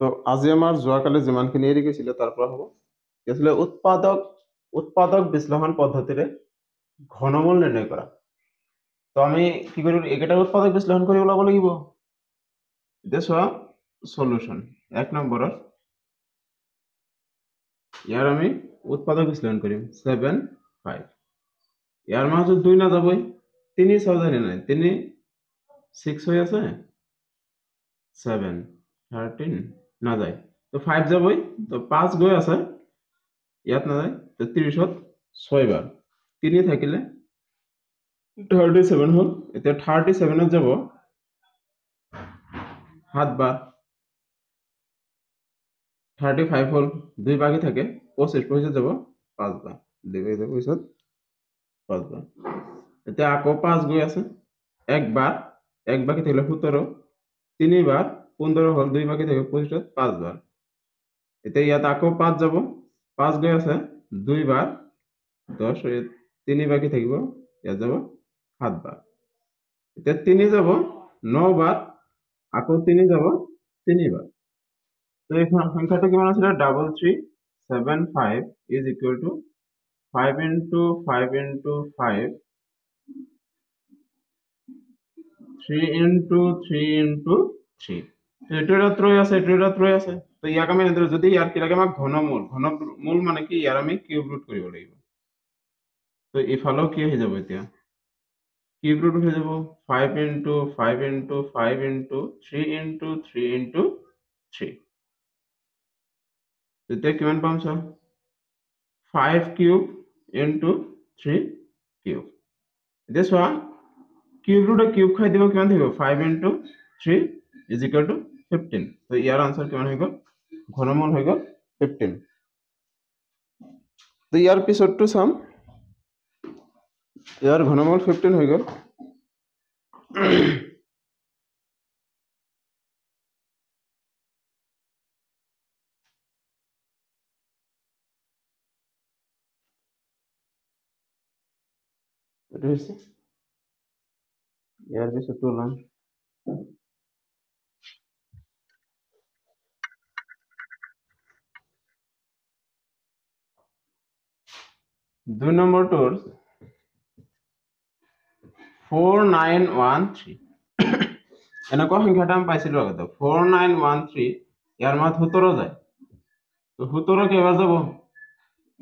তো আজি আমাৰ যোৱাকালি যিমানখিনি এৰি গৈছিলে তাৰ পৰা হ'ব কি আছিলে উৎপাদক বিশ্লেষণ পদ্ধতিৰে ঘনমূল নিৰ্ণয় কৰা। তো আমি কি কৰিম এইকেইটা উৎপাদক বিশ্লেষণ কৰি ওলাব লাগিব। এতিয়া চোৱা সলিউশন 1 নম্বৰৰ ইয়াৰ আমি উৎপাদক বিশ্লেষণ কৰিম 7 5 ইয়াৰ মাজত 2 না যাবই 3 6 জানি নাই 3 6 হৈ আছে 7 13 না যায় তো 5 যাবই তো 5 গৈ আছে ইয়াত না যায় তো 30ত 6 বার 3 থাকিলে 37 হল এতিয়া 37ত যাব 7 বার 35 হল 2 বাকি থাকে 25 যাব 5 বার 2 বাকি যাব 5 বার এতিয়া আকৌ 5 গৈ আছে 1 বার 1 বাকি থাকিলে 17 3 বার 15 হল 2 বাকি থাকে 25 5 বার এতিয়া ইয়াত আকৌ 5 যাব 5 গৈ আছে 2 বার 10 3 বাকি থাকিব ইয়াত যাব 7 বার এতিয়া 3 যাব 9 বার আকৌ 3 যাব 3 বার তো এই সংখ্যাটা কিমান আছিল 3375 is equal to 5 into 5 into 5 3 into 3 into 3 তো এটা ত্রয় আছে তো ইয়াক আমি যদি ইয়াৰ কি লাগে আমাক ঘনমূল মানে কি ইয়াৰ আমি কিউব ৰুট কৰিব লাগিব তো ইফালেও কি হৈ যাব এতিয়া কিউব ৰুট হৈ যাব 5 into 5 into 5 into 3 into 3 into 3 তেতিয়া কিমান পাম চা 5 কিউব into 3 কিউব এতিয়া চোৱা কিউব ৰুটে কিউব খাই দিব কিমান থাকিব 5 into 3 is equal to 15 তো ইয়াৰ আনসাৰ কিমান হৈ গল ঘনমূল হৈ গল 15 তো ইয়াৰ পিছৰটো চাম ইয়াৰ ঘনমূল 15 হৈ গল এটো হৈছে ইয়াৰ পিছৰটো ওলাম দুই নম্বৰটোৰ 4913 এনেকুৱা সংখ্যাটা আমি পাইছিলো আগতে 4913 ইয়াৰ মান 17 যায় তো 17 কেইবাৰ যাব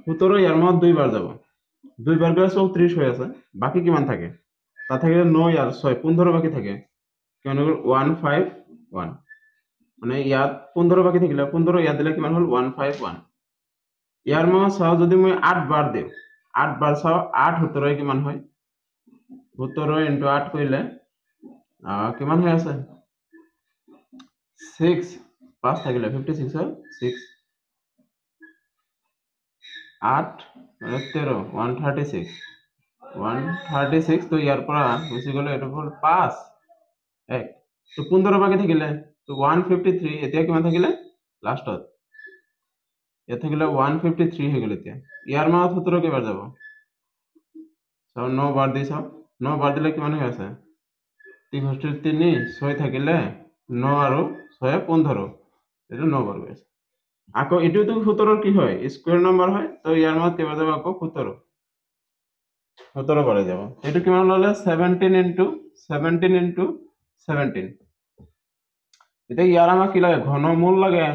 17 ইয়াৰ মান 2 বার যাব 2 বার গলে 34 হৈ আছে বাকি কিমান থাকে তা থেকে 9 আর 6 15 বাকি থাকে কিমান হল 151 মানে ইয়াত 15 বাকি থাকিলে 15 ইয়াত দিলে কিমান হল 151 ইয়াৰ মান চাও যদি মই 8 বার দিও 8 বার চাও 8 17 কিমান হয় 17 into 8 কইলে কিমান হৈ আছে 6 5 থাকিলে 56 হয় 6 8 13 136 136 তো ইয়াৰ পৰা গুচি গলে এটা হল 5 1 তো 15 বাকি থাকিলে তো 153 এতিয়া কিমান থাকিলে লাষ্টত এ থাকিলে 153 হৈ গল এতিয়া ইয়াৰ মান 17 কেইবাৰ যাব সব 9 বাৰ দি সব 9 বাৰ দিলে কিমান হৈ আছে 3 6 থাকিলে 9 আৰু 6 15 এটা 9 বার গৈছে আকৌ এটো তো 17 কি হয় স্কয়ার নাম্বার হয় তো ইয়াৰ মান কেইবাৰ যাব আকৌ 17 বাৰে যাব এটো কিমান হলে 17 into 17 এটা ইয়াৰ আমাক কি লাগে ঘনমূল লাগে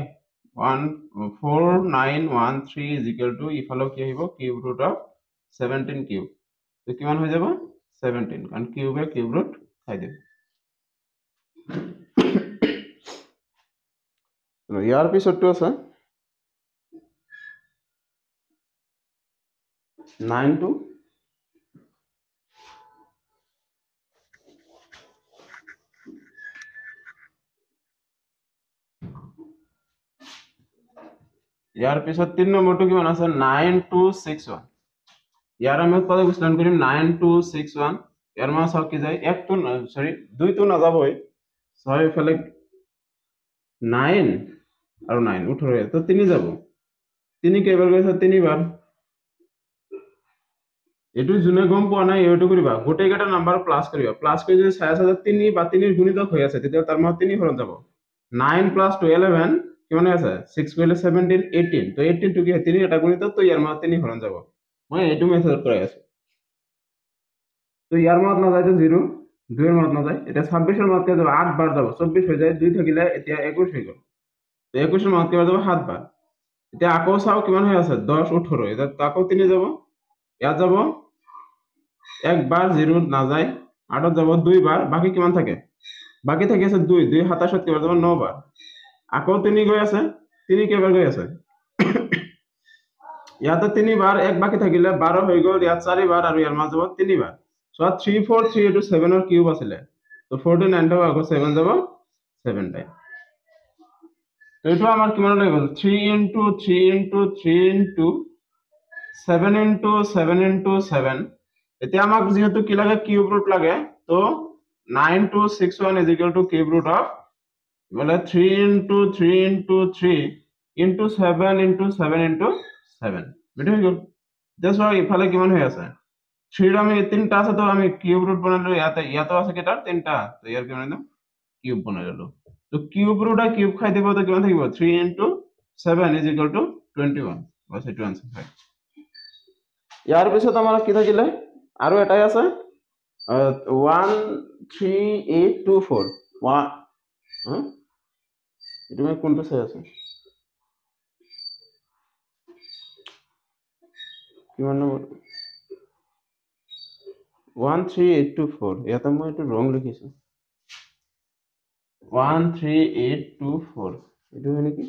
4913 is equal to ইফালে কি আহিব কিউব ৰুট অফ 17 কিউব তো কিমান হৈ যাব 17 কাৰণ কিউবে কিউব ৰুট খাই দিব ইয়াৰ পিছৰটো আছে 9 ইয়াৰ পিছত 3 নম্বৰটো কিমান আছে 9261 ইয়াৰ আমি উৎপাদক বিশ্লেষণ কৰিম 9261 ইয়াৰ মান চাও কি যায় 1 তো সৰি 2 তো না যাবই 6 ইফালে 9 আৰু 9 18 তো 3 যাব 3 কেইবাৰ গৈছে 3 বাৰ এটু জুনে গম পোৱা নাই এটো কৰিবা গোটেই কেটা নাম্বাৰ প্লাস কৰিবা প্লাস কৰি যদি 3 বা 3 এৰ গুণিতক হৈ আছে তেতিয়া তাৰ মান 3 ঘৰত যাব 9 + 2 11 কিমান হৈ আছে 6 কৰিলে 17 18 তো 18 টো কি হয় 3 এটা গুণিত তো ইয়াৰ মান 3 হৰণ যাব মই এইটো মেথডত কৰাই আছো তো ইয়াৰ মান নাযায় তো 0 2 এর মান নাযায় এটা 26 এর মান কে যাব 8 বার যাব 24 হৈ যায় 2 থাকিলে এতিয়া 21 হৈ গল তো 21 এর মান কে যাব 7 বার এতিয়া আকৌ চাও কিমান হৈ আছে 10 18 এটা আকৌ 3 যাব ইয়াত যাব একবার 0 না যায় 8 যাব 2 বার বাকি কিমান থাকে বাকি থাকি আছে 2 2 27 কেবাৰ যাব 9 বাৰ আকৌ 3 গৈ আছে 3 কেবাৰ গৈ আছে ইয়াতে 3 বাৰ এক বাকি থাকিলে 12 হৈ গল ইয়াত 4 বাৰ আৰু ইয়াৰ মান যাব 3 বার সো 3 4 3 এটো 7 এর কিউব আছিলে তো 49 টাও আকৌ 7 যাব 7 টাইম তো এটো আমার কিমান হৈ গল 3 into 3 into 3 into 7 into 7 into 7 এতিয়া আমাক যেহেতু কি লাগে কিউব রুট লাগে তো 9261 is equal to cube root of বলে 3 into 3 into 3 into 7 into 7 into 7 বুঝে গেল জাস্ট ইফালে কিমান হৈ আছে 3 আমি তিনটা আছে তো আমি কিউব রুট বানালো ইয়াতে আছে কেটা তিনটা তো ইয়ার কিমান না কিউব বনাই ললো তো কিউব রুট আর কিউব খাই দিব তো কিমান থাকিব 3 into 7 is equal to 21 বাস এটো आंसर হয় ইয়াৰ পিছত আমাৰ কি থাকিলে আৰু এটাই আছে 13824 এটো মই কোনটো চাই আছে কিমান নম্বৰ 13824 ইয়াতে মই এটো ৰং লিখিছো 13824 এটো হয় নেকি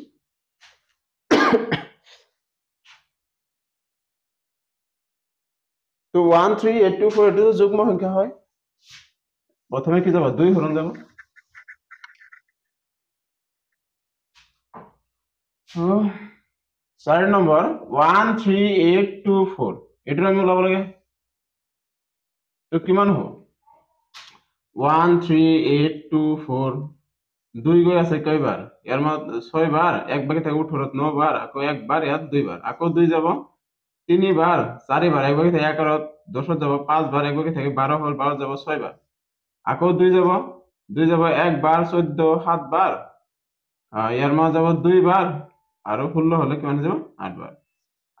তো 13824 এটো যুগ্ম সংখ্যা হয় প্রথমে কি যাব 2 হরণ যাব 4 নম্বর 13824 এটার আমি ওলাব লাগে তো কিমান হব 13824 2 গৈ আছে কয়বার ইয়ার মান 6 বার এক বাকি থাকে 18 9 বার আকৌ একবার ইয়াত 2 বার আকৌ 2 যাব 3 বার 4 বার এক বাকি থাকে 11 10 যাব 5 বার এক বাকি থাকে 12 হল 12 যাব 6 বার আকৌ 2 যাব একবার 14 7 বার ইয়ার মান যাব 2 বার আর 16 হলে কিমান যাব 8 বার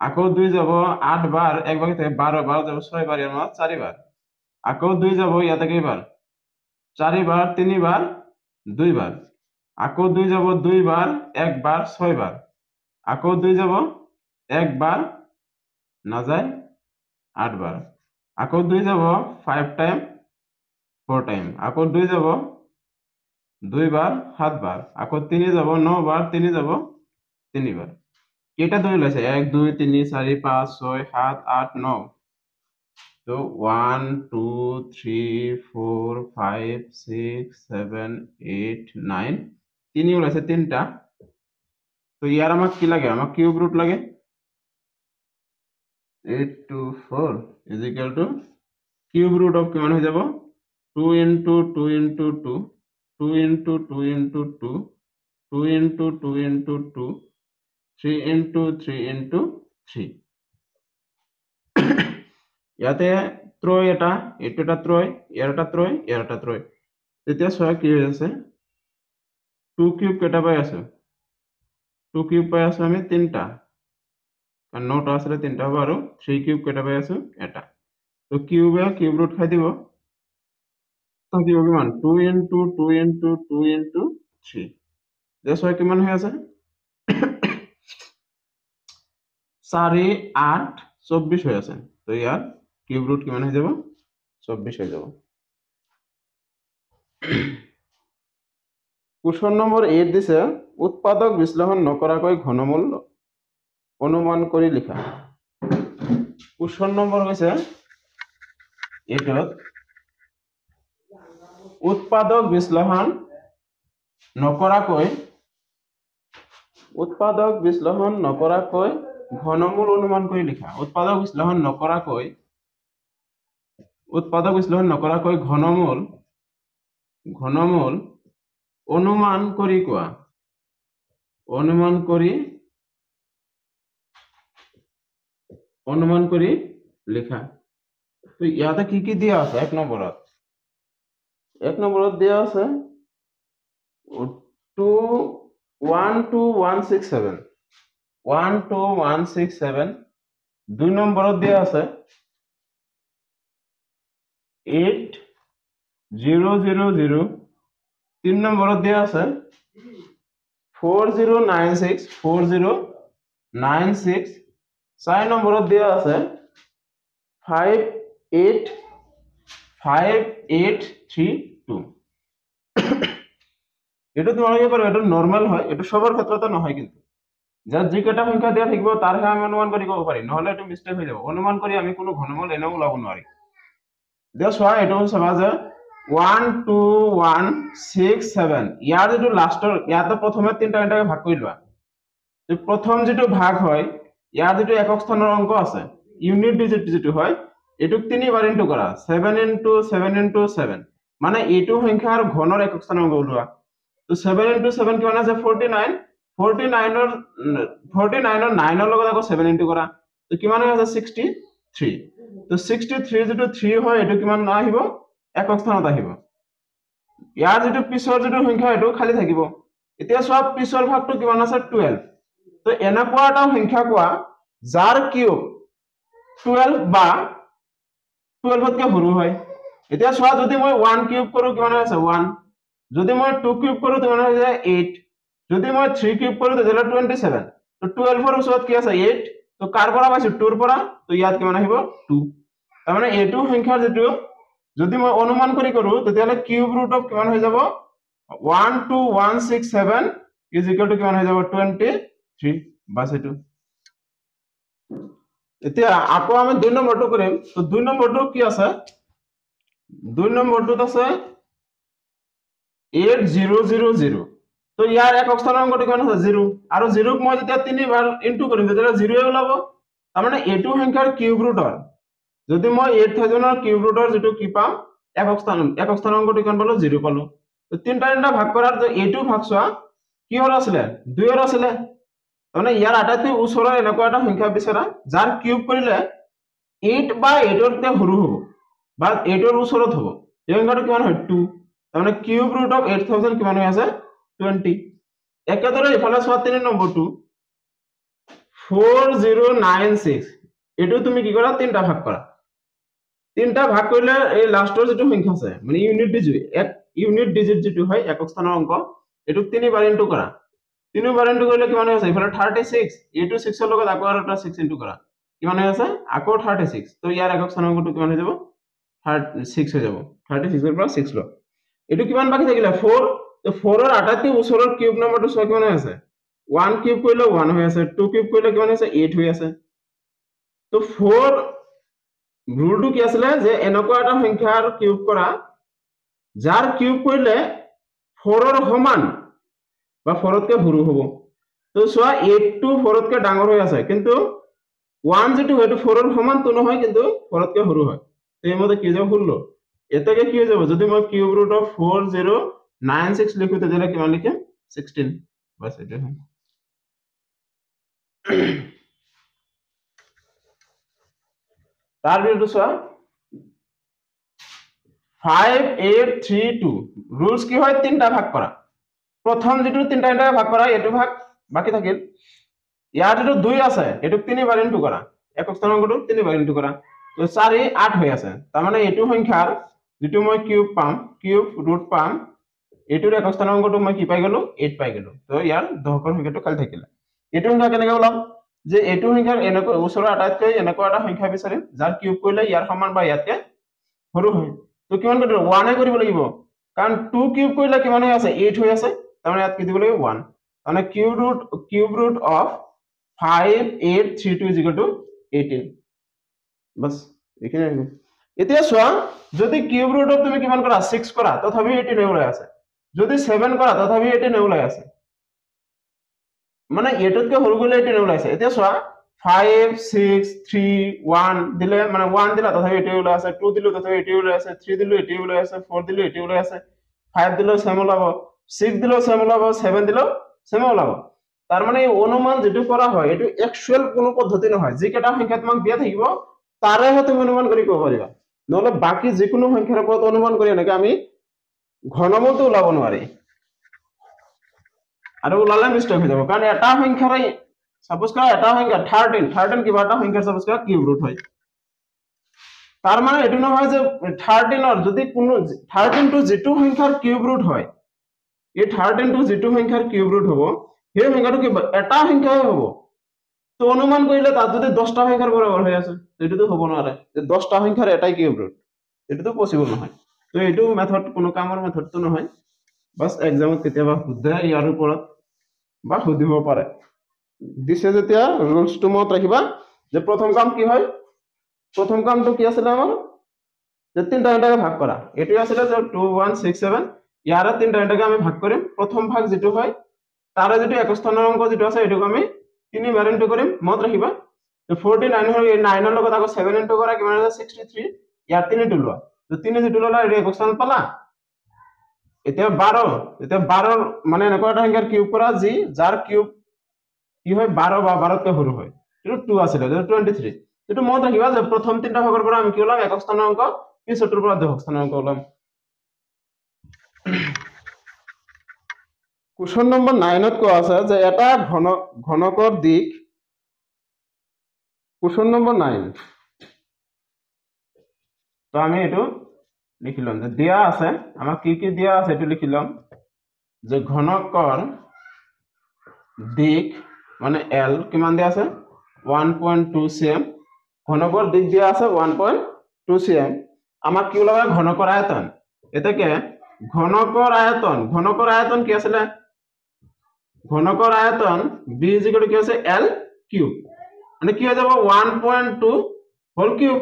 আকৌ 2 যাব 8 বার এক বাকি থেকে 12 12 যাব 6 বার ইয়ার মান 4 বার আকৌ 2 যাব ইয়াতে কেইবার 4 বার 3 বার 2 বার আকৌ 2 যাব 2 বার এক বার 6 বার আকৌ 2 যাব এক বার না যায় 8 বার আকৌ 2 যাব 5 টাইম 4 টাইম আকৌ 2 যাব 2 বার 7 বার আকৌ 3 যাব 9 বার 3 যাব 3 বার কেটা ধরে লেছে 1 2 3 4 5 6 7 8 9 তো 1 2 3 4 5 6 7 8 9 তিনি ওলাইছে তিনটা তো ইয়ার আমাক কি লাগে আমাক কিউব রুট লাগে 824 is equal to cube root of কিমান হৈ যাব 2 into 2 into 2 2 into 2 into 2 2 into 2 into 2 3 into 3 into 3 ইয়াতে ত্ৰয় এটা এইটো এটা ত্ৰয় ইয়াৰ এটা ত্ৰয় ইয়াৰ এটা ত্ৰয় তেতিয়া ছয় কি হৈ আছে 2 কিউব কেটা পাই আছো 2 কিউব পাই আছো আমি তিনটা কারণ 9টা আসলে তিনটা হবে আর 3 কিউব কেটা পাই আছো এটা তো কিউবে কিউব রুট খাই দিব থাকিব কিমান 2 into 2 into 2 into 3 যে ছয় কিমান হৈ আছে 4 8 24 হৈ আছে তো ইয়াৰ কিউব ৰুট কিমান হৈ যাব 24 হৈ যাব কোশ্চন নম্বৰ 8 দিছে উৎপাদক বিশ্লেষণ নকৰাকৈ ঘনমূল অনুমান কৰি লিখা কোশ্চন নম্বৰ হৈছে এটোত উৎপাদক বিশ্লেষণ নকৰাকৈ ঘনমূল অনুমান কৰি লিখা উৎপাদক বিশ্লেষণ নকৰাকৈ ঘনমূল অনুমান কৰি লিখা তো ইয়াতে কি দিয়া আছে এক নম্বৰত দিয়া আছে 2 12167 12167 2 নম্বরত দিয়া আছে 8000 3 নম্বরত দিয়া আছে 4096 4 নম্বরত দিয়া আছে 5852 এটা তোমালোকে পারো এটা নরমাল হয় এটা সবার ক্ষেত্রে নহয় কিন্তু যার যে কটা সংখ্যা দেওয়া থাকবে তারহে আমি অনুমান করে কব পারি নহলে এটা মিস্টেক হয়ে যাব অনুমান কৰি আমি কোনো ঘনমূল এনেও ওলাব নোৱাৰি দিয়া চোৱা এইটো চাবা যে 12167 ইয়াৰ যেটো লাষ্টৰ ইয়াতে প্ৰথমে তিনটা এটাকে ভাগ কৰি লোৱা তো প্ৰথম যেটো ভাগ হয় ইয়াৰ যেটো একক স্থানৰ অংক আছে ইউনিট ডিজিট যেটো হয় এটুক তিনিবাৰ ইনটু কৰা 7 into 7 into 7 মানে এইটো সংখ্যাৰ ঘনৰ একক স্থানৰ অংক ওলোৱা তো 7 into 7 কিমান আছে 49 49 ৰ 9 ৰ লগত আকৌ 7 ইনটু কৰা তো কিমান আছে 63 তো 63 যেটো 3 হয় এটো কিমান আহিব একক স্থানত আহিব ইয়াৰ যেটো পিছৰ যেটো সংখ্যা এটো খালি থাকিব এতিয়া সব পিছৰ ভাগটো কিমান আছে 12 তো এনেকুৱা এটা সংখ্যা কোৱা যাৰ কিউব 12 বা 12 তকৈ সৰু হয় এতিয়া চোৱা যদি মই 1 কিউব কৰো কিমান আছে 1 যদি মই 2 কিউব কৰো কিমান হৈ যায় 8 যদি মই 3 কিউব কৰো তেতিয়ালে 27 তো 12 ৰ ওচৰত কি আছে 8 তো কাৰ পৰা পাইছো 2 ৰ পৰা তো ইয়াত কিমান আহিব 2 তাৰ মানে এইটো সংখ্যাৰ যেটো যদি মই অনুমান কৰি কৰো তেতিয়ালে কিউব ৰুট অফ কিমান হৈ যাব 12167 ইজ ইকুৱেল টু কিমান হৈ যাব 23 বাস এটো এতিয়া আকৌ আমি 2 নম্বৰটো কৰিম তো 2 নম্বৰটো কি আছে 2 নম্বৰটোত আছে 8000 তো ইয়াৰ একক স্থানৰ অংকটো কিমান আছে 0 আৰু 0 ক মই যেতিয়া তিনিবাৰ ইনটু কৰিম তেতিয়া 0 এ ওলাব তাৰ মানে এইটো সংখ্যাৰ কিউব ৰুটৰ যদি মই 8000 ৰ কিউব ৰুটৰ যেটো কি পাম একক স্থানৰ অংকটো কিমান পালো 0 পালো তো তিনটা ভাগ কৰাৰ যে এইটো ভাগ চোৱা কি হল আছে 2 ৰ আছে মানে ইয়াৰ আটাইতকৈ ওচৰৰ এনেকুৱা এটা সংখ্যা বিচৰা যাৰ কিউব কৰিলে 8 বা 8 ৰ তে সৰু হ'ব বা 8 ৰ ওচৰত হ'ব এই সংখ্যাটো কিমান হয় 2 তাৰমানে কিউব ৰুট অফ 8000 কিমান হৈ আছে 20 একেদৰে ইফালে চোৱা 3 নম্বৰটো 4096 এটো তুমি কি কৰা তিনটা ভাগ কৰা তিনটা ভাগ কৰিলে এই লাষ্টৰ যেটো সংখ্যা আছে মানে ইউনিট ডিজিট যেটো হয় একক স্থানৰ অংক এটো তিনিবাৰ ইনটু কৰা তিনিবাৰ ইনটু কৰিলে কিমান হৈ আছে ইফালে 36 এইটো 6 ৰ লগত আকৌ আৰু এটা 6 ইনটু কৰা কিমান হৈ আছে আকৌ 36 তো ইয়াৰ একক স্থানৰ অংকটো কিমান হৈ যাব 6 হৈ যাব 36 ৰ পৰা 6 ল এটো কিমান বাকি থাকিলে 4 তো 4 ৰ আটাইতকৈ ওচৰৰ কিউব নম্বৰটো চোৱা কিমান হৈ আছে 1 কিউব কৰিলে 1 হৈ আছে 2 কিউব কৰিলে কিমান হৈছে 8 হৈ আছে তো 4 ৰুলটো কি আছিল যে এনেকুৱা এটা সংখ্যাৰ কিউব কৰা যাৰ কিউব কৰিলে 4 ৰ সমান বা 4 তকৈ সৰু হ'ব তো চোৱা 8 টো 4 তকৈ ডাঙৰ হৈ আছে কিন্তু 1 যেটো হয়তো 4 ৰ সমান তো নহয় কিন্তু 4 তকৈ সৰু হয় তো এইমতে কি যাব 16 এটাকে কি হৈ যাব যদি মই কিউব ৰুট অফ 4096 লিখো তেতিয়ালে কিমান লিখিম 16 বাস এটা হয় তাৰ বিৰুদ্ধে চোৱা 5832 ৰুলস কি হয় তিনটা ভাগ কৰা প্ৰথম যেটো তিনটা ভাগ কৰা এটো ভাগ বাকি থাকিল ইয়াৰ যেটো 2 আছে এটোক তিনিবাৰ ইনটু কৰা একক স্থানৰ অংকটো তিনিবাৰ ইনটু কৰা তো 4 8 হৈ আছে তাৰ মানে এটো সংখ্যাৰ যেটো মই কিউব পাম কিউব ৰুট পাম এটোৰ একক স্থানৰ অংকটো মই কি পাই গলো 8 পাই গলো তো ইয়াৰ দহকৰ সংখ্যাটো খালি থাকিলে এটো সংখ্যা কেনেকৈ ওলাম যে এটো সংখ্যাৰ এনেকৈ ওচৰৰ আটাইতকৈ এনেকুৱা এটা সংখ্যা বিচাৰিম যাৰ কিউব কৰিলে ইয়াৰ সমান বা ইয়াতকে সৰু হয় তো কিমান কৰিব 1 এ কৰিব লাগিব কাৰণ 2 কিউব কৰিলে কিমান হৈ আছে 8 হৈ আছে তাৰমানে ইয়াত কি দিব লাগিব 1 মানে cube root of 5832 equal to 18 বাস এখানে এতিয়া চোৱা যদি কিউব ৰুট অফ তুমি কিমান কৰা 6 কৰা তথাপি 18 ওলাই আছে যদি 7 কৰা তথাপি 18 ওলাই আছে মানে এটোতকৈ সৰু কৰিলে 18 ওলাইছে এতিয়া চোৱা 5 6 3 1 দিলে মানে 1 দিলা তথাপি 18 ওলাই আছে 2 দিলো তথাপি 18 ওলাই আছে 3 দিলো 18 ওলাই আছে 4 দিলো 18 ওলাই আছে 5 দিলো সেম ওলাব 6 দিলো সেম ওলাব 7 দিলো সেম ওলাব তাৰ মানে এই অনুমান যেটো কৰা হয় এটো একচুয়াল কোনো পদ্ধতি নহয় যে কেটা সংখ্যা তোমাক দিয়া থাকিব তাৰেহে তুমি অনুমান কৰি ক'ব পাৰিবা নহলে বাকি যিকোনো সংখ্যাৰ ওপৰত অনুমান কৰি এনেকে আমি ঘনমূলটো ওলাব নোৱাৰি আৰু ওলালে মিষ্টেক হৈ যাব কাৰণ এটা সংখ্যাৰে সাপোজ কৰা এটা সংখ্যা 13 কিবা এটা সংখ্যাৰ সাপোজ কৰা কিউব ৰুট হয় তাৰ মানে এটো নহয় যে 13 যদি কোনো 13 টো যেটো সংখ্যাৰ কিউব ৰুট হয় এই 13 টো যেটো সংখ্যাৰ কিউব ৰুট হ'ব সেই সংখ্যাটো কি এটা সংখ্যাই হ'ব তো অনুমান কৰিলে তাত যদি 10টা সংখ্যাৰ বৰাবৰ হৈ আছে এটোটো হ'ব নোৱাৰে যে 10টা সংখ্যাৰ এটাই কিউব ৰুট এটোটো পসিবল নহয় তো এটো মেথড কোনো কামৰ মেথডটো নহয় বাস এক্সামত কেতিয়াবা সুধে ইয়াৰ ওপৰত বা সুধিব পাৰে দিছে যেতিয়া ৰুলসটো মত ৰাখিবা যে প্ৰথম কাম কি হয় প্ৰথম কামটো কি আছিল আমাৰ যে তিনটা ঘণ্টাকে ভাগ কৰা এটো আছিল যে 2167 ইয়াৰে তিনটা ঘণ্টাকে আমি ভাগ কৰিম প্ৰথম ভাগ যেটো হয় তাৰে যেটো এক স্থানৰ অংক যেটো আছে এটোক আমি তিনি বাৰ ইনটু কৰিম মত ৰাখিবা 49 হয় 9 ৰ লগত আকৌ 7 ইনটু কৰা কিমান আছে 63 ইয়াৰ তিনি তুলুৱা তো তিনি যেটো ললা এই এক স্থান পালা এতিয়া 12 মানে এনেকুৱা এটা সংখ্যাৰ কিউব কৰা যি যাৰ কিউব কি হয় 12 বা 12 তে সৰু হয় এটো 2 আছিল এটো 23 এটো মত ৰাখিবা যে প্ৰথম তিনটা ভাগৰ পৰা আমি কি ওলাম এক স্থানৰ অংক পিছৰটোৰ পৰা দহ স্থানৰ অংক ওলাম কোশ্চন নম্বৰ 9 ত কোৱা আছে যে এটা ঘনকৰ দিক কোশ্চন নম্বৰ 9 তো আমি এটো লিখিলাম যে দিয়া আছে আমাক কি দিয়া আছে এটো লিখিলাম যে ঘনকৰ দিক মানে L কিমান দিয়া আছে 1.2 cm ঘনকৰ দিক দিয়া আছে 1.2 cm আমাক কি ওলাবে ঘনকৰ আয়তন এটাকে ঘনকৰ আয়তন কি আছিল ঘনকৰ আয়তন b কি আছে L কিউব মানে কি হৈ যাব 1.2 হোল কিউব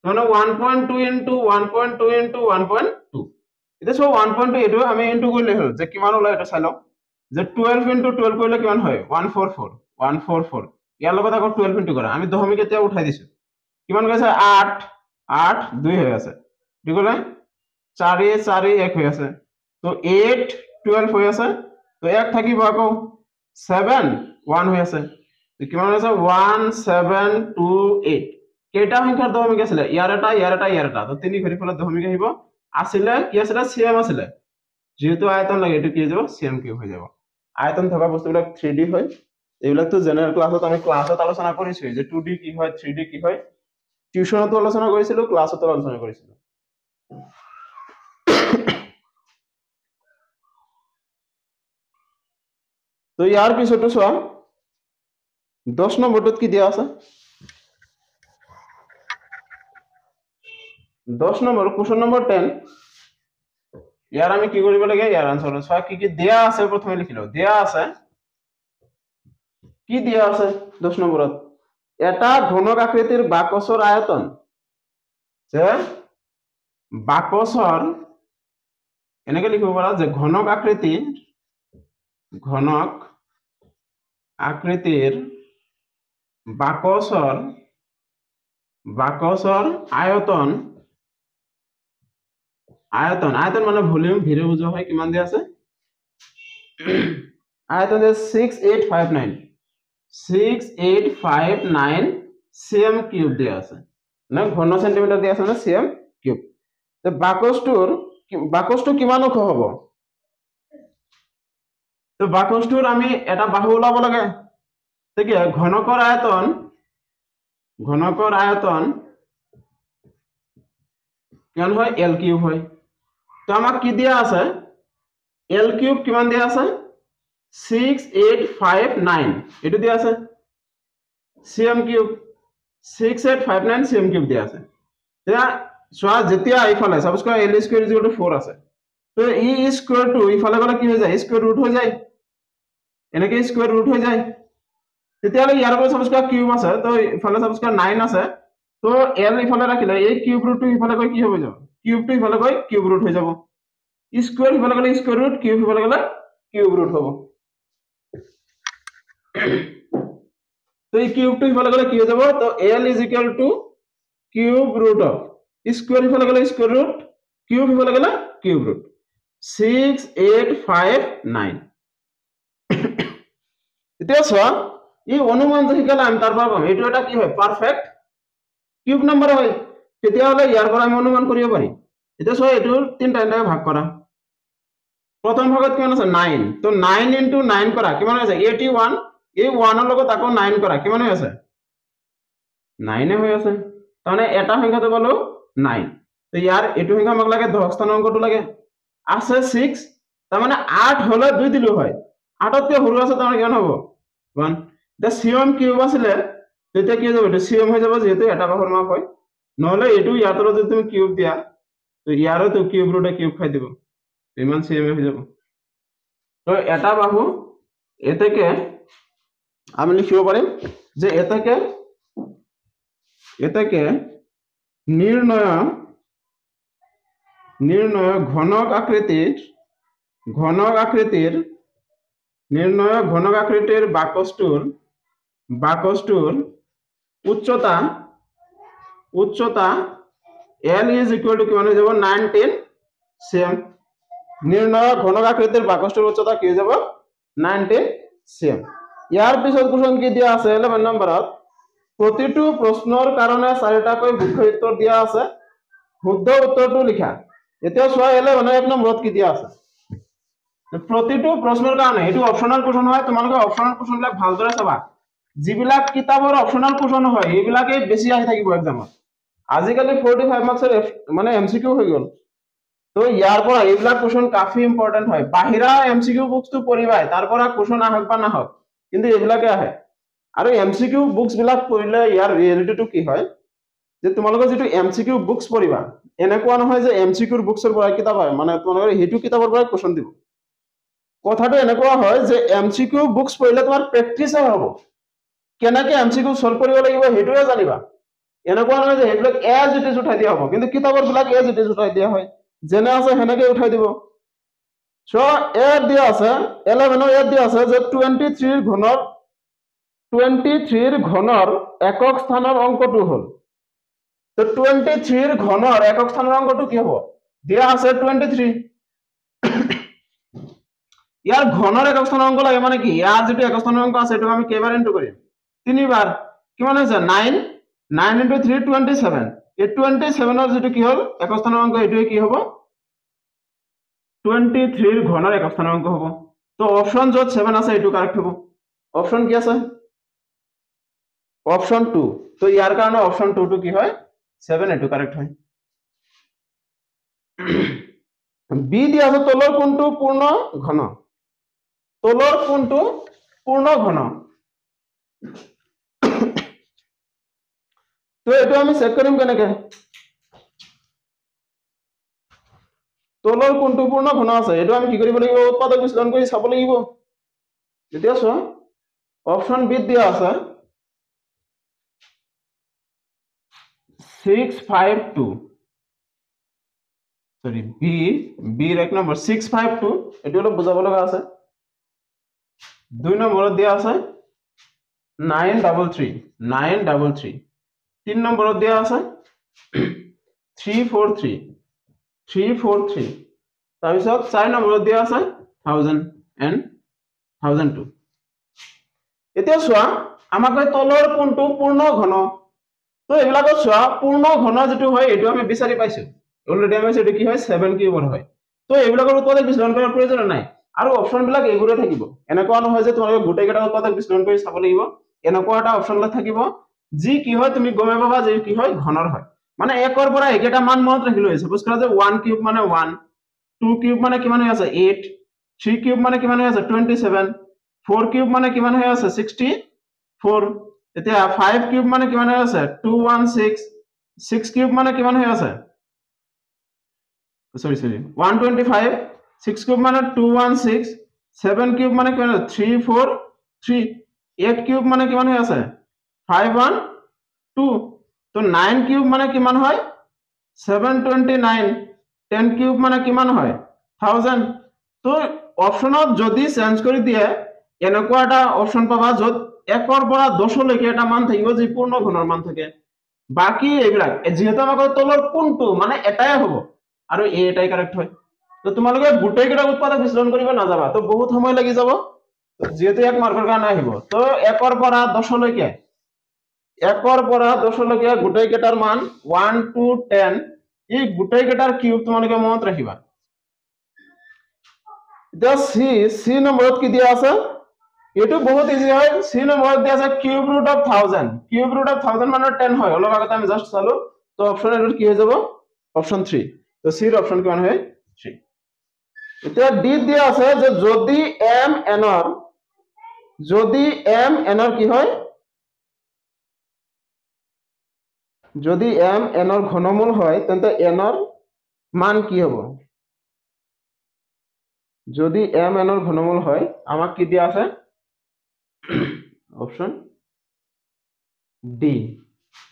মানে 1.2 into 1.2 into 1.2 এটা সব 1.2 এটো আমি ইনটু কৰিলে হল যে কিমান ওলাই এটা চাই লও যে 12 into 12 কৰিলে কিমান হয় 144 ইয়াৰ লগত আকৌ 12 ইনটু কৰা আমি দশমিক এতিয়া উঠাই দিছো কিমান গৈছে 8 2 হৈ আছে ঠিক আছে 4 4 1 হৈ আছে তো 8 12 হৈ আছে তো এক থাকিব আকৌ 7 1 হৈ আছে তো কিমান আছে 1728 কেটা সংখ্যাৰ দশমিক আছিল ইয়াৰ এটা তো তিনি ঘৰি ফলত দশমিক আহিব আছিল কি আছিল সিএম আছিল যেহেতু আয়তন লাগে এটো কি হৈ যাব সিএম কিউব হৈ যাব আয়তন থকা বস্তুবিলাক 3D হয় এইবিলাক তো জেনাৰেল ক্লাছত আমি ক্লাছত আলোচনা কৰিছো যে 2D কি হয় 3D কি হয় টিউশনতো আলোচনা কৰিছিলো ক্লাছতো আলোচনা কৰিছিলো তো ইয়াৰ পিছতো চোৱা 10 নম্বৰটোত কি দিয়া আছে 10 নম্বৰ কোশ্চন নম্বৰ 10 ইয়াৰ আমি কি কৰিব লাগে ইয়াৰ আনসাৰ চোৱা কি দিয়া আছে প্ৰথমে লিখি লও দিয়া আছে কি দিয়া আছে 10 নম্বৰত এটা ঘনক আকৃতিৰ বাকসৰ আয়তন যে বাকসৰ এনেকে লিখিব পাৰা যে ঘনক আকৃতিৰ বাকসৰ আয়তন মানে ভলিউম ভিৰে বুজোৱা হয় কিমান দিয়া আছে আয়তন 6859 cm কিউব দিয়া আছে না ঘন সেন্টিমিটার দিয়া আছে না cm কিউব তো বাকসটো কিমান ওখ হ'ব তো বাকসটোৰ আমি এটা বাহু ওলাব লাগে ঠিক আছে ঘনকৰ আয়তন কিমান হয় L কিউব হয় তো আমাক কি দিয়া আছে L কিউব কিমান দিয়া আছে 6859 এটো দিয়া আছে cm কিউব 6859 cm কিউব দিয়া আছে এতিয়া সোয়া যেতিয়া ইফালে সাপোজ কৰা L স্কয়ার 4 আছে তো ই স্কয়ার টু ইফালে গলে কি হৈ যায় স্কয়ার রুট হৈ যায় এনেকে স্কয়ার রুট হৈ যায় তেতিয়ালে ইয়াৰ পৰা সাপোজ কৰা কিউব আছে তো ইফালে সাপোজ কৰা 9 আছে তো L ইফালে ৰাখিলে এই কিউব ৰুটটো ইফালে গৈ কি হৈ যাব কিউবটো ইফালে গৈ কিউব ৰুট হৈ যাব স্কয়াৰ ইফালে গলে স্কয়াৰ ৰুট কিউব ইফালে গলে কিউব ৰুট হ'ব তো এই কিউবটো ইফালে গলে কি হৈ যাব তো L cube root of square ইফালে গলে স্কয়াৰ ৰুট কিউব ইফালে গলে কিউব ৰুট 6859 এতিয়া চোৱা এই অনুমানটো শিকালে আমি তাৰ পৰা পাম এটো এটা কি হয় পাৰফেক্ট কিউব নাম্বাৰ হয় তেতিয়া হলে ইয়াৰ পৰা আমি অনুমান কৰিব পাৰিম এতিয়া চোৱা এটো তিনটা ভাগ কৰা প্ৰথম ভাগত কিমান আছে 9 তো 9 ইনটু 9 কৰা কিমান আছে 81 এই 1 ৰ লগত আকৌ 9 কৰা কিমান হৈ আছে 9 এ হৈ আছে তাৰমানে এটা সংখ্যাটো পালো 9 তো ইয়াৰ এটো সংখ্যা আমাক লাগে 10 স্থানৰ অংকটো লাগে আছে 6 তাৰমানে 8 হলে 2 দিলো হয় 8 তকৈ সৰু আছে তাৰমানে কিমান হ'ব 1 দা সিএম কিউব আছিল তেতিয়া কি যাব সিএম হৈ যাব যেহেতু এটা পাহৰ মাপ হয় নহলে এটো ইয়াতৰ যদি তুমি কিউব দিয়া তো ইয়াৰো তো কিউব ৰুটে কিউব খাই দিব ইমান সিএম হৈ যাব তো এটা বাহু এটাকে আমি লিখিব পাৰিম যে এটাকে নির্ণয় ঘনক আকৃতির বাকসটোর উচ্চতা L is equal to কিমান হৈ যাব 19 cm নির্ণয় ঘনক আকৃতির বাকসটোর উচ্চতা কি হৈ যাব 19 cm ইয়াৰ পিছত কোশ্চন কি দিয়া আছে 11 নম্বৰত প্ৰতিটো প্ৰশ্নৰ কাৰণে চাৰিটাকৈ শুদ্ধ উত্তৰ দিয়া আছে শুদ্ধ উত্তৰটো লিখা এতিয়া চোৱা 11 এক নম্বৰত কি দিয়া আছে প্ৰতিটো প্ৰশ্নৰ কাৰণে এটো অপচনাল কোশ্চন হয় তোমালোকে অপচনাল কোশ্চনবিলাক ভালদৰে চাবা যিবিলাক কিতাপৰ অপচনাল কোশ্চন হয় এইবিলাকে বেছি আহি থাকিব এক্সামত আজিকালি 45 মাৰ্কছৰ মানে এমসিকিউ হৈ গল তো ইয়াৰ পৰা এইবিলাক কোশ্চন কাফি ইম্পৰ্টেন্ট হয় বাহিৰা এমসিকিউ বুকসটো পঢ়িবাই তাৰ পৰা কোশ্চন আহক বা নাহক কিন্তু এইবিলাকে আহে আৰু এমসিকিউ বুকস বিলাক পঢ়িলে ইয়াৰ ৰিয়েলিটিটো কি হয় যে তোমালোকে যেটো এমসিকিউ বুকস পঢ়িবা এনেকুৱা নহয় যে এমসিকিউৰ বুকসৰ পৰা কিতাপ হয় মানে তোমালোকে হেতু কিতাপৰ পৰা কোশ্চন দিব কথাটো এনেকুৱা হয় যে এমসিকিউ বুকস পঢ়িলে তোমাৰ প্ৰেক্টিস হ'ব কেনেকৈ এমসিকিউ সলভ কৰিব লাগিব হেতুৱে জানিবা এনেকুৱা নহয় যে হেবিলাক এজ ইট ইজ উঠাই দিয়া হ'ব কিন্তু কিতাপৰ বিলাক এজ ইট ইজ উঠাই দিয়া হয় যেনে আছে হেনেকৈ উঠাই দিব সো এড দিয়া আছে 11 এড দিয়া আছে যে 23 ৰ ঘনৰ একক স্থানৰ অংকটো হল তো 23 ৰ ঘনৰ একক স্থানৰ অংকটো কি হ'ব দিয়া আছে 23 ইয়াৰ ঘনৰ একক স্থানৰ অংক লাগে মানে কি ইয়াৰ যেটো একক স্থানৰ অংক আছে এটো আমি কেইবাৰ ইনটু কৰিম তিনিবাৰ কিমান হৈছে 9 9 into 3 27 এই 27 ৰ যেটো কি হল একক স্থানৰ অংক এটোই কি হ'ব 23 ৰ ঘনৰ একক স্থানৰ অংক হ'ব তো অপচন যত 7 আছে এটো কাৰেক্ট হ'ব অপচন কি আছে অপচন 2 তো ইয়াৰ কাৰণে অপচন 2 টো কি হয় 7 এটো কাৰেক্ট হয় বি দিয়া আছে তলৰ কোণটো পূৰ্ণ ঘন তো এটো আমি চেক কৰিম কেনেকে তলৰ কোণটো পূৰ্ণ ঘন আছে এটো আমি কি কৰিব লাগিব উৎপাদক বিশ্লেষণ কৰি চাব লাগিব এতিয়া চোৱা অপচন বি দিয়া আছে 652 সৰি বি এক নম্বৰ 652 এটো অলপ বুজাব লগা আছে 2 নম্বৰত দিয়া আছে 933 3 নম্বৰত দিয়া আছে 343 তাৰপিছত 4 নম্বৰত দিয়া আছে 1002 এতিয়া চোৱা আমাক তলৰ কোণটো পূৰ্ণ ঘন তো এবিলাকত চোৱা পূৰ্ণ ঘন যেটো হয় এটো আমি বিচাৰি পাইছো অলৰেডি আমি সেটো কি হয় 7 কিউবৰ হয় তো এবিলাকৰ উৎপাদক বিশ্লেষণ কৰাৰ প্ৰয়োজন নাই আৰু অপচন বিলাক এইবোৰে থাকিব এনেকুৱা নহয় যে তোমালোকে গোটেই কেইটা উৎপাদক বিশ্লেষণ কৰি চাব লাগিব এনেকুৱা এটা অপচন থাকিব যি কি হয় তুমি গমে পাবা যে কি হয় ঘনৰ হয় মানে একৰ পৰা একেটা মান মনত ৰাখি লৈ সপোজ কৰা যে 1 কিউব মানে 1 2 কিউব মানে কিমান হৈ আছে 8 3 কিউব মানে কিমান হৈ আছে 27 4 কিউব মানে কিমান হৈ আছে 64 এতিয়া 5 কিউব মানে কিমান হৈ আছে 216 6 কিউব মানে কিমান হৈ আছে sorry 125 6 কিউব মানে 216 7 কিউব মানে কিমান 343 8 কিউব মানে কিমান হৈ আছে 512 তো 9 কিউব মানে কিমান হয় 729 10 কিউব মানে কিমান হয় 1000 তো অপচনত যদি চেঞ্জ কৰি দিয়ে এনেকুৱা এটা অপচন পাবা যত একৰ পৰা 10 লৈকে এটা মান থাকিব যি পূৰ্ণ ঘনৰ মান থাকে বাকি এইবিলাক যেহেতু আমাক তলৰ কোনটো মানে এটাই হ'ব আৰু এটাই কাৰেক্ট হয় তো তোমালোকে গোটেই কেইটা উৎপাদক বিশ্লেষণ কৰিব নাযাবা তো বহুত সময় লাগি যাব যেহেতু এক মাৰ্কৰ কাৰণে আহিব তো একৰ পৰা 10 লৈকে গোটেই কেইটাৰ মান 1 to 10 এই গোটেই কেইটাৰ কিউব তোমালোকে মনত ৰাখিবা এতিয়া সি নম্বৰত কি দিয়া আছে এইটো বহুত ইজি হয় সি নম্বৰত দিয়া আছে cube root of 1000 cube root of 1000 মানে 10 হয় অলপ আগতে আমি জাস্ট চালো তো অপচন এটোত কি হৈ যাব অপচন 3 তো সি ৰ অপচন কিমান হয় 3 এতিয়া ডি দিয়া আছে যে যদি m n ৰ কি হয় যদি m n ৰ ঘনমূল হয় তেন্তে n ৰ মান কি হ'ব যদি m n ৰ ঘনমূল হয় আমাক কি দিয়া আছে অপশন ডি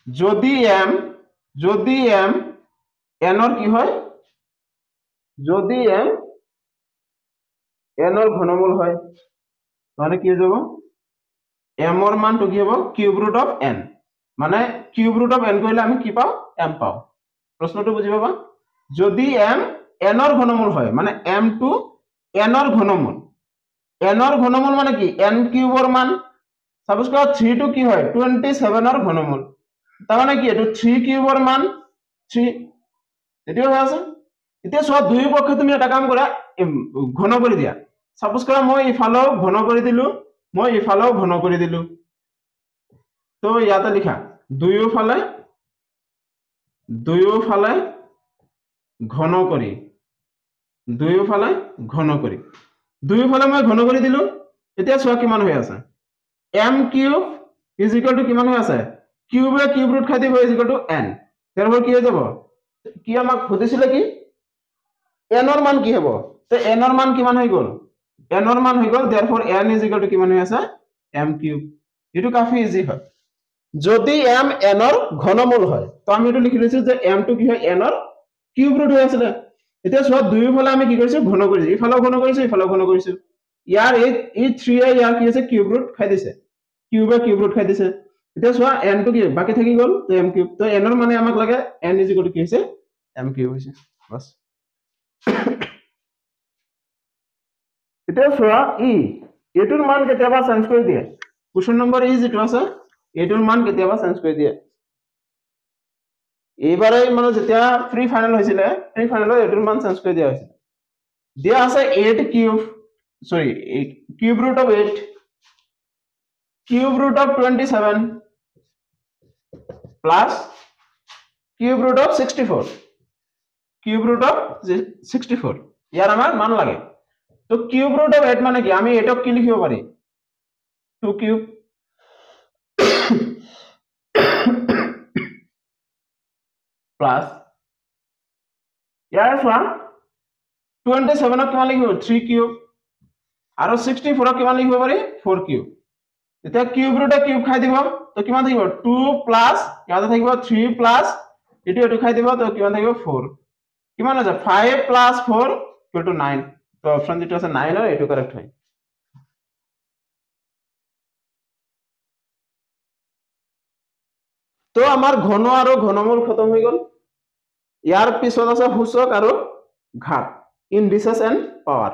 যদি m n ৰ কি হয় যদি m n ৰ ঘনমূল হয় তাহলে কি হৈ যাব m ৰ মানটো কি হ'ব কিউব ৰুট অফ n মানে কিউব ৰুট অফ n কৰিলে আমি কি পাও m পাও প্ৰশ্নটো বুঝি পাবা যদি m n ৰ ঘনমূল হয় মানে m টু n ৰ ঘনমূল মানে কি n কিউবৰ মান সাপোজ কৰা 3 টু কি হয় 27 ৰ ঘনমূল তাৰ মানে কি এটো 3 কিউবৰ মান 3 এটিও হৈ আছে এতিয়া সব দুই পক্ষে তুমি এটা কাম কৰা ঘন কৰি দিয়া সাপোজ কৰা মই ইফালেও ঘন কৰি দিলো মই ইফালেও ঘন কৰি দিলো তো ইয়াতে লিখা দুয়োফালে ঘন কৰি দুয়োফালে মই ঘন কৰি দিলো এতিয়া চোৱা কিমান হৈ আছে m cube is equal to কিমান হৈ আছে কিউবে কিউব ৰুট খাই দিব ইজ ইকুয়াল টু n তাৰপৰ কি হৈ যাব কি আমাক খুদিছিলে কি n ৰ মান কি হ'ব তো n ৰ মান কিমান হৈ গল n ৰ মান হৈ গল therefore n is equal to কিমান হৈ আছে m কিউব এটো কাফি ইজি হয় যদি m n ৰ ঘনমূল হয় তো আমি এটো লিখি লৈছো যে m টো কি হয় n ৰ কিউব ৰুট হৈ আছিল এতিয়া সব দুইফালে আমি কি কৰিছো ঘন কৰিছো ইফালেও ঘন কৰিছো ইফালেও ঘন কৰিছো ইয়াৰ এই 3 এ ইয়াৰ কি আছে কিউব ৰুট খাই দিছে কিউবে কিউব ৰুট খাই দিছে এতিয়া চোৱা n টো কি বাকি থাকি গল তো m কিউব তো n ৰ মানে আমাক লাগে n ইজ ইকুয়াল টু কি হৈছে m কিউব হৈছে বাস এতিয়া চোৱা এটোৰ মান কেতিয়াবা চেঞ্জ কৰি দিয়ে কোশ্চেন নম্বৰ যেটো আছে এটোৰ মান কেতিয়াবা চেঞ্জ কৰি দিয়ে এইবাৰে মানে যেতিয়া প্ৰি ফাইনাল হৈছিল প্ৰি ফাইনালত এটোৰ মান চেঞ্জ কৰি দিয়া হৈছিল দিয়া আছে 8 কিউব সৰি cube root of 8 cube root of 27 plus cube root of 64 cube root of 64 ইয়াৰ আমাৰ মান লাগে তো কিউব ৰুট অফ 8 মানে কি আমি এটক কি লিখিব পাৰি 2 কিউব প্লাস ইয়াৰ চোৱা 27 ক কিমান লিখিব 3 কিউব আৰু 64 ক কিমান লিখিব পাৰি 4 কিউব এতিয়া কিউব ৰুটে কিউব খাই দিব তো কিমান থাকিব 2 প্লাস ইয়াতে থাকিব 3 প্লাস এটো খাই দিব তো কিমান থাকিব 4 কিমান আছে 5 প্লাস 4 ইকুয়াল টু 9 তো অপশন যেটো আছে 9 আর এটো কারেক্ট হয় তো আমাৰ ঘন আৰু ঘনমূল খতম হৈ গল ইয়াৰ পিছত আছে সূচক আৰু ঘাত ইন্ডিসেস এন্ড পাৱাৰ